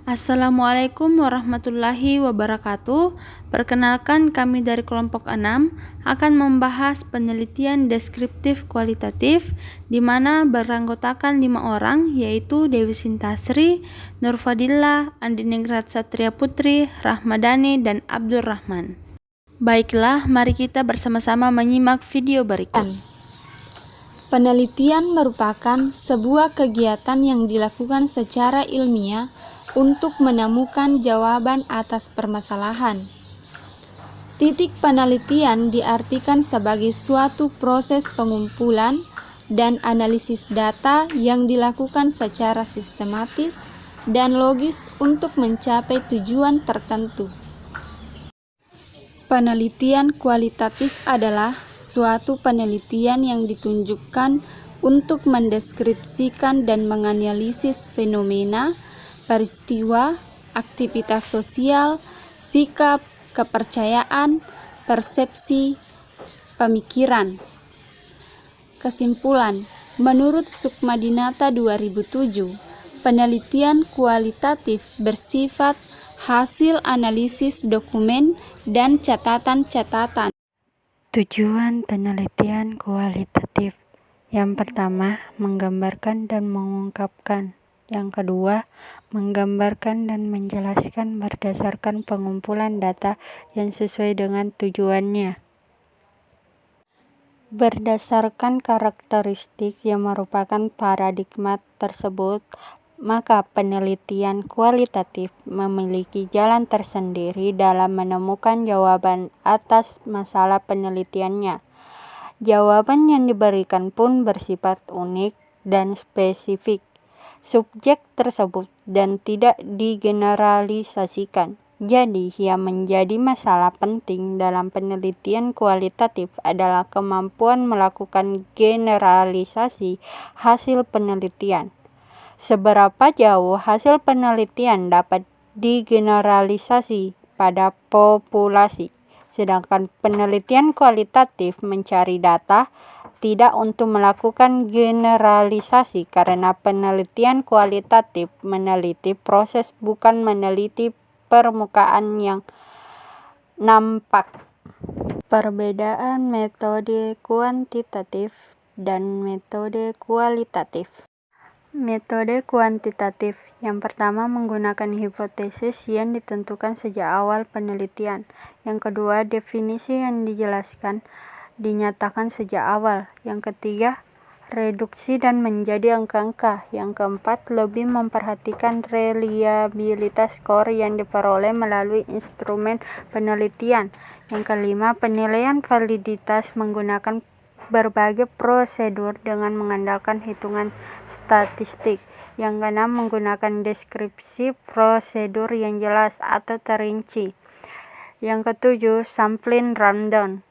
Assalamualaikum warahmatullahi wabarakatuh. Perkenalkan, kami dari kelompok 6 akan membahas penelitian deskriptif kualitatif di mana beranggotakan 5 orang, yaitu Dewi Sintasri, Nur Fadillah, Andiningrat Satria Putri, Rahmadani, dan Abdurrahman. Baiklah, mari kita bersama-sama menyimak video berikut. Penelitian merupakan sebuah kegiatan yang dilakukan secara ilmiah untuk menemukan jawaban atas permasalahan. Titik penelitian diartikan sebagai suatu proses pengumpulan dan analisis data yang dilakukan secara sistematis dan logis untuk mencapai tujuan tertentu. Penelitian kualitatif adalah suatu penelitian yang ditunjukkan untuk mendeskripsikan dan menganalisis fenomena, peristiwa, aktivitas sosial, sikap, kepercayaan, persepsi, pemikiran. Kesimpulan, menurut Sukmadinata 2007, penelitian kualitatif bersifat hasil analisis dokumen dan catatan-catatan. Tujuan penelitian kualitatif: yang pertama, menggambarkan dan mengungkapkan. Yang kedua, menggambarkan dan menjelaskan berdasarkan pengumpulan data yang sesuai dengan tujuannya. Berdasarkan karakteristik yang merupakan paradigma tersebut, maka penelitian kualitatif memiliki jalan tersendiri dalam menemukan jawaban atas masalah penelitiannya. Jawaban yang diberikan pun bersifat unik dan spesifik subjek tersebut dan tidak digeneralisasikan. Jadi, yang menjadi masalah penting dalam penelitian kualitatif adalah kemampuan melakukan generalisasi hasil penelitian. Seberapa jauh hasil penelitian dapat digeneralisasi pada populasi, sedangkan penelitian kualitatif mencari data, tidak untuk melakukan generalisasi, karena penelitian kualitatif meneliti proses, bukan meneliti permukaan yang nampak. Perbedaan metode kuantitatif dan metode kualitatif. Metode kuantitatif yang pertama menggunakan hipotesis yang ditentukan sejak awal penelitian. Yang kedua, definisi yang dinyatakan sejak awal. Yang ketiga, reduksi dan menjadi angka-angka. Yang keempat, lebih memperhatikan reliabilitas skor yang diperoleh melalui instrumen penelitian. Yang kelima, penilaian validitas menggunakan berbagai prosedur dengan mengandalkan hitungan statistik. Yang keenam, menggunakan deskripsi prosedur yang jelas atau terinci. Yang ketujuh, sampling rundown.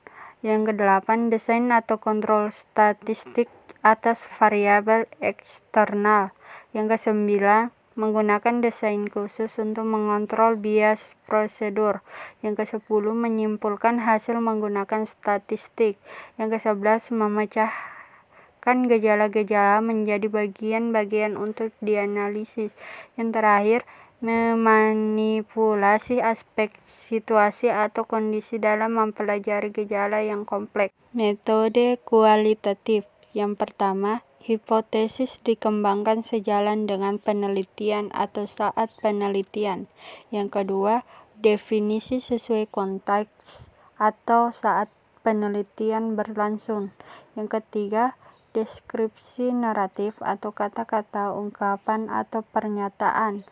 Yang kedelapan, desain atau kontrol statistik atas variabel eksternal. Yang kesembilan, menggunakan desain khusus untuk mengontrol bias prosedur. Yang kesepuluh, menyimpulkan hasil menggunakan statistik. Yang kesebelas, memecahkan gejala-gejala menjadi bagian-bagian untuk dianalisis. Yang terakhir, memanipulasi aspek situasi atau kondisi dalam mempelajari gejala yang kompleks. Metode kualitatif yang pertama, hipotesis dikembangkan sejalan dengan penelitian atau saat penelitian. Yang kedua, definisi sesuai konteks atau saat penelitian berlangsung. Yang ketiga, deskripsi naratif atau kata-kata, ungkapan atau pernyataan.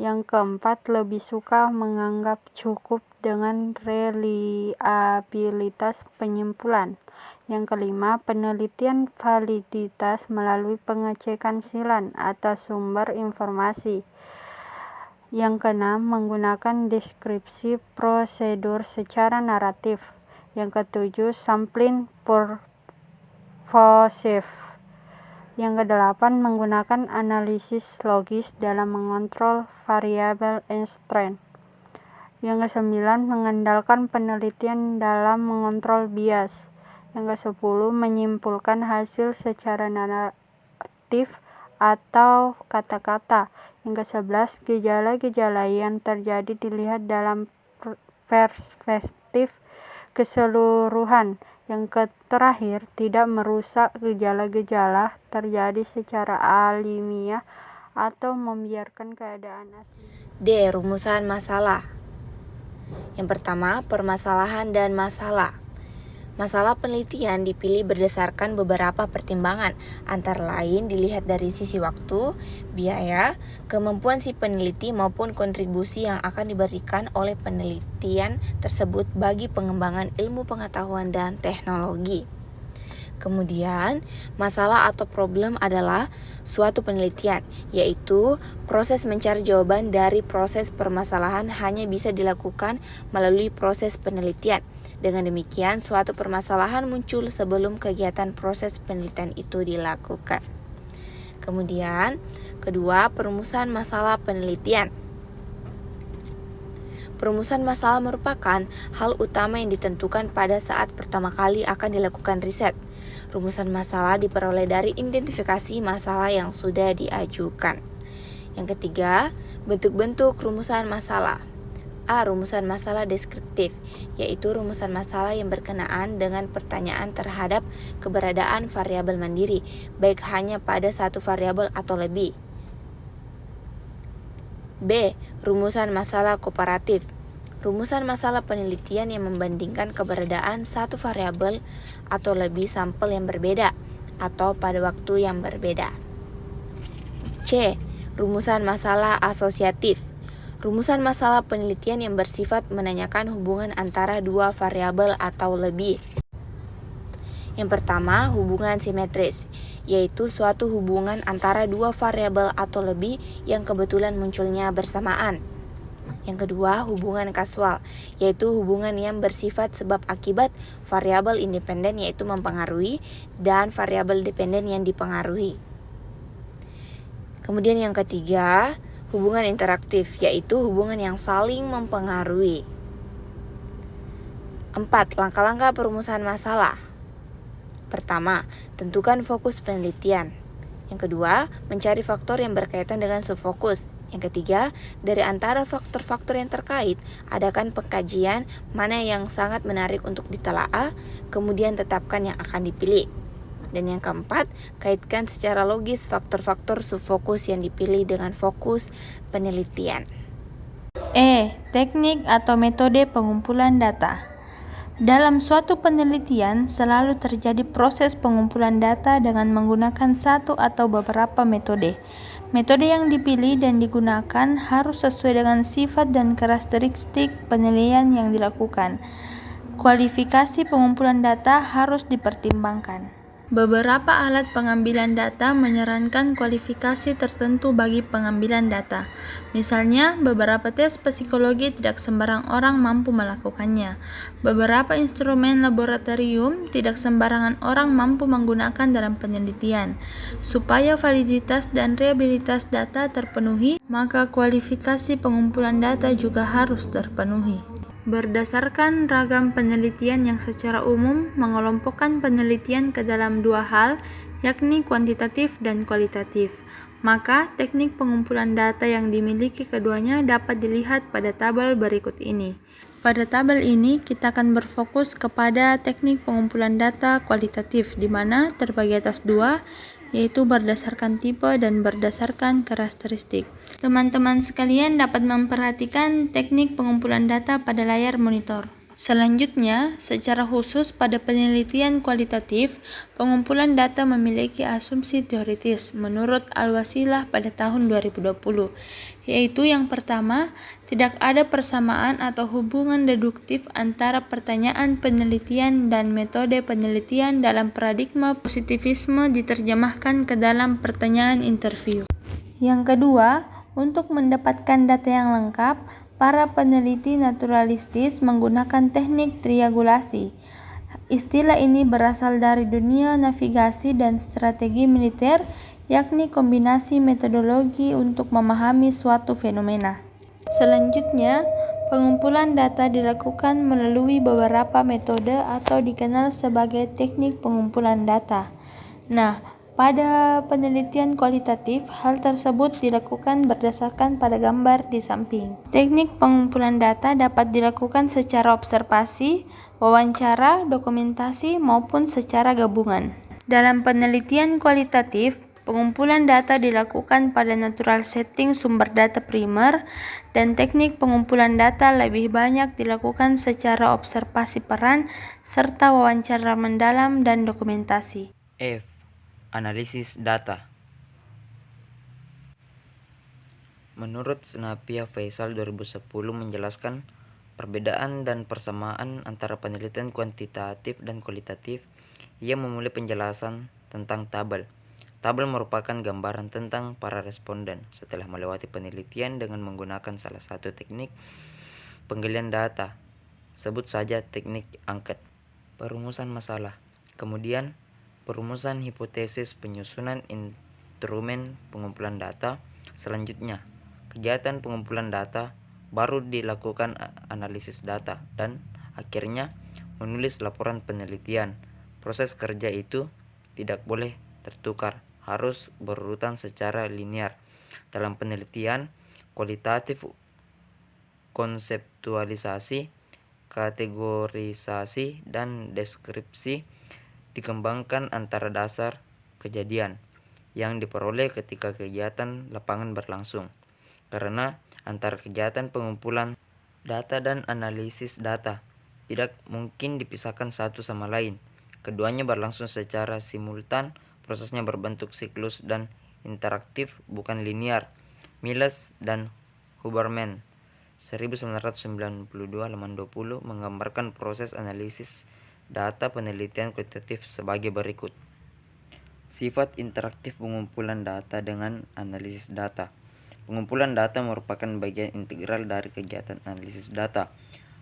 Yang keempat, lebih suka menganggap cukup dengan reliabilitas penyimpulan. Yang kelima, penelitian validitas melalui pengecekan silang atas sumber informasi. Yang keenam, menggunakan deskripsi prosedur secara naratif. Yang ketujuh, sampling purposive. Yang kedelapan, menggunakan analisis logis dalam mengontrol variabel constraint. Yang kesembilan, mengandalkan penelitian dalam mengontrol bias. Yang kesepuluh, menyimpulkan hasil secara naratif atau kata-kata. Yang ke-11, gejala-gejala yang terjadi dilihat dalam perspektif keseluruhan. Yang terakhir, tidak merusak gejala-gejala terjadi secara alamiah atau membiarkan keadaan asli. D. Rumusan masalah. Yang pertama, permasalahan dan masalah. Masalah penelitian dipilih berdasarkan beberapa pertimbangan, antara lain dilihat dari sisi waktu, biaya, kemampuan si peneliti maupun kontribusi yang akan diberikan oleh penelitian tersebut bagi pengembangan ilmu pengetahuan dan teknologi. Kemudian, masalah atau problem adalah suatu penelitian, yaitu proses mencari jawaban dari proses permasalahan hanya bisa dilakukan melalui proses penelitian. Dengan demikian, suatu permasalahan muncul sebelum kegiatan proses penelitian itu dilakukan. Kemudian, kedua, perumusan masalah penelitian. Perumusan masalah merupakan hal utama yang ditentukan pada saat pertama kali akan dilakukan riset. Rumusan masalah diperoleh dari identifikasi masalah yang sudah diajukan. Yang ketiga, bentuk-bentuk rumusan masalah. A. Rumusan masalah deskriptif, yaitu rumusan masalah yang berkenaan dengan pertanyaan terhadap keberadaan variabel mandiri, baik hanya pada satu variabel atau lebih. B. Rumusan masalah komparatif. Rumusan masalah penelitian yang membandingkan keberadaan satu variabel atau lebih sampel yang berbeda atau pada waktu yang berbeda. C. Rumusan masalah asosiatif. Rumusan masalah penelitian yang bersifat menanyakan hubungan antara dua variabel atau lebih. Yang pertama, hubungan simetris, yaitu suatu hubungan antara dua variabel atau lebih yang kebetulan munculnya bersamaan. Yang kedua, hubungan kasual, yaitu hubungan yang bersifat sebab akibat variabel independen yaitu mempengaruhi dan variabel dependen yang dipengaruhi. Kemudian yang ketiga, hubungan interaktif, yaitu hubungan yang saling mempengaruhi. 4. Langkah-langkah perumusan masalah. Pertama, tentukan fokus penelitian. Yang kedua, mencari faktor yang berkaitan dengan subfokus. Yang ketiga, dari antara faktor-faktor yang terkait, adakan pengkajian mana yang sangat menarik untuk ditelaah, kemudian tetapkan yang akan dipilih. Dan yang keempat, kaitkan secara logis faktor-faktor subfokus yang dipilih dengan fokus penelitian. E. Teknik atau metode pengumpulan data. Dalam suatu penelitian, selalu terjadi proses pengumpulan data dengan menggunakan satu atau beberapa metode. Metode yang dipilih dan digunakan harus sesuai dengan sifat dan karakteristik penilaian yang dilakukan. Kualifikasi pengumpulan data harus dipertimbangkan. Beberapa alat pengambilan data menyarankan kualifikasi tertentu bagi pengambilan data. Misalnya, beberapa tes psikologi tidak sembarang orang mampu melakukannya. Beberapa instrumen laboratorium tidak sembarangan orang mampu menggunakan dalam penelitian. Supaya validitas dan reliabilitas data terpenuhi, maka kualifikasi pengumpulan data juga harus terpenuhi. Berdasarkan ragam penelitian yang secara umum mengelompokkan penelitian ke dalam dua hal, yakni kuantitatif dan kualitatif. Maka, teknik pengumpulan data yang dimiliki keduanya dapat dilihat pada tabel berikut ini. Pada tabel ini, kita akan berfokus kepada teknik pengumpulan data kualitatif, di mana terbagi atas dua, yaitu berdasarkan tipe dan berdasarkan karakteristik. Teman-teman sekalian dapat memperhatikan teknik pengumpulan data pada layar monitor. Selanjutnya, secara khusus pada penelitian kualitatif, pengumpulan data memiliki asumsi teoritis menurut Al-Wasilah pada tahun 2020, yaitu yang pertama, tidak ada persamaan atau hubungan deduktif antara pertanyaan penelitian dan metode penelitian dalam paradigma positivisme diterjemahkan ke dalam pertanyaan interview. Yang kedua, untuk mendapatkan data yang lengkap, para peneliti naturalistis menggunakan teknik triangulasi. Istilah ini berasal dari dunia navigasi dan strategi militer, yakni kombinasi metodologi untuk memahami suatu fenomena. Selanjutnya, pengumpulan data dilakukan melalui beberapa metode atau dikenal sebagai teknik pengumpulan data. Nah, Pada penelitian kualitatif, hal tersebut dilakukan berdasarkan pada gambar di samping. Teknik pengumpulan data dapat dilakukan secara observasi, wawancara, dokumentasi, maupun secara gabungan. Dalam penelitian kualitatif, pengumpulan data dilakukan pada natural setting sumber data primer, dan teknik pengumpulan data lebih banyak dilakukan secara observasi peran, serta wawancara mendalam dan dokumentasi. F. Analisis data. Menurut Snapia Faisal 2010 menjelaskan perbedaan dan persamaan antara penelitian kuantitatif dan kualitatif. Ia memulai penjelasan tentang tabel. Tabel merupakan gambaran tentang para responden setelah melewati penelitian dengan menggunakan salah satu teknik penggalian data. Sebut saja teknik angket. Perumusan masalah. Kemudian perumusan hipotesis, penyusunan instrumen pengumpulan data. Selanjutnya, kegiatan pengumpulan data, baru dilakukan analisis data, dan akhirnya menulis laporan penelitian. Proses kerja itu tidak boleh tertukar, harus berurutan secara linear. Dalam penelitian kualitatif, konseptualisasi, kategorisasi, dan deskripsi dikembangkan antara dasar kejadian yang diperoleh ketika kegiatan lapangan berlangsung. Karena antara kegiatan pengumpulan data dan analisis data tidak mungkin dipisahkan satu sama lain. Keduanya berlangsung secara simultan, prosesnya berbentuk siklus dan interaktif, bukan linear. Miles dan Huberman 1992 halaman 20 menggambarkan proses analisis data penelitian kualitatif sebagai berikut. Sifat interaktif pengumpulan data dengan analisis data. Pengumpulan data merupakan bagian integral dari kegiatan analisis data.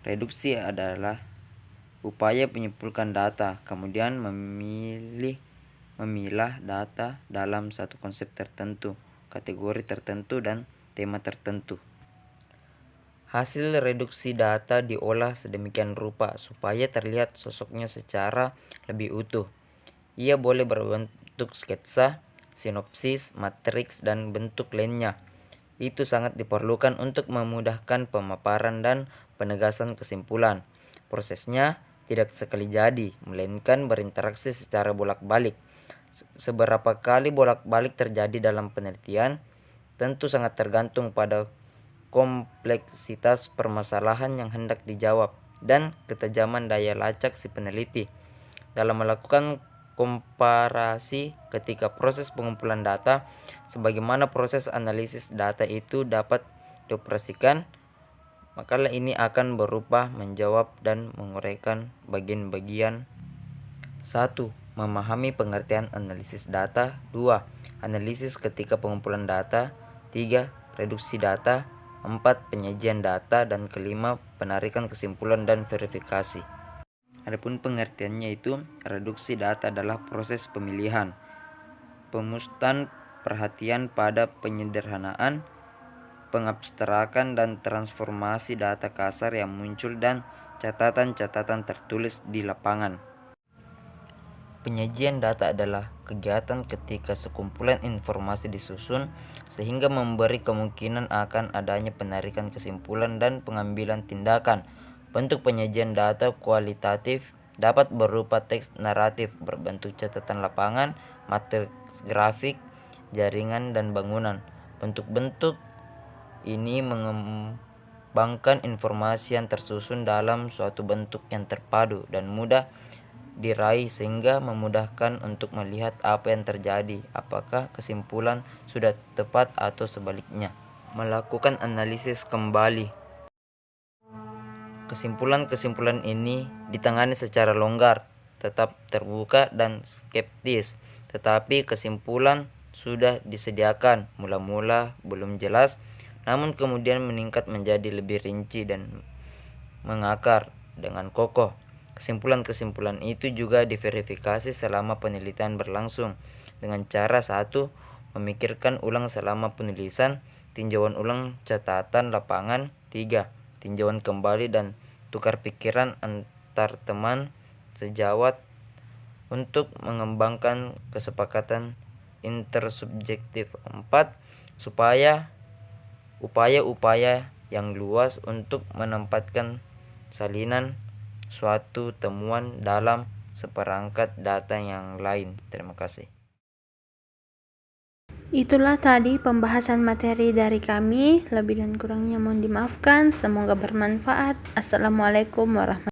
Reduksi adalah upaya menyimpulkan data, kemudian memilah data dalam satu konsep tertentu, kategori tertentu, dan tema tertentu. Hasil reduksi data diolah sedemikian rupa supaya terlihat sosoknya secara lebih utuh. Ia boleh berbentuk sketsa, sinopsis, matriks, dan bentuk lainnya. Itu sangat diperlukan untuk memudahkan pemaparan dan penegasan kesimpulan. Prosesnya tidak sekali jadi, melainkan berinteraksi secara bolak-balik. Seberapa kali bolak-balik terjadi dalam penelitian tentu sangat tergantung pada kompleksitas permasalahan yang hendak dijawab dan ketajaman daya lacak si peneliti dalam melakukan komparasi ketika proses pengumpulan data. Sebagaimana proses analisis data itu dapat dioperasikan, makalah ini akan berubah menjawab dan menguraikan bagian-bagian. 1. Memahami pengertian analisis data. 2. Analisis ketika pengumpulan data. 3. Reduksi data. 4. Penyajian data. Dan kelima, penarikan kesimpulan dan verifikasi. Adapun pengertiannya itu, reduksi data adalah proses pemilihan, pemusatan perhatian pada penyederhanaan, pengabstrakan dan transformasi data kasar yang muncul, dan catatan-catatan tertulis di lapangan. Penyajian data adalah kegiatan ketika sekumpulan informasi disusun sehingga memberi kemungkinan akan adanya penarikan kesimpulan dan pengambilan tindakan. Bentuk penyajian data kualitatif dapat berupa teks naratif berbentuk catatan lapangan, matriks grafik, jaringan, dan bangunan. Bentuk-bentuk ini mengembangkan informasi yang tersusun dalam suatu bentuk yang terpadu dan mudah diraih sehingga memudahkan untuk melihat apa yang terjadi, apakah kesimpulan sudah tepat atau sebaliknya. Melakukan analisis kembali. Kesimpulan-kesimpulan ini ditangani secara longgar, tetap terbuka dan skeptis, tetapi kesimpulan sudah disediakan mula-mula belum jelas, namun kemudian meningkat menjadi lebih rinci dan mengakar dengan kokoh. Kesimpulan-kesimpulan itu juga diverifikasi selama penelitian berlangsung dengan cara 1. Memikirkan ulang selama penulisan, tinjauan ulang catatan lapangan. 3. Tinjauan kembali dan tukar pikiran antar teman sejawat untuk mengembangkan kesepakatan intersubjektif. 4. Supaya upaya-upaya yang luas untuk menempatkan salinan suatu temuan dalam seperangkat data yang lain. Terima kasih. Itulah tadi pembahasan materi dari kami. Lebih dan kurangnya mohon dimaafkan. Semoga bermanfaat. Assalamualaikum warahmatullahi wabarakatuh.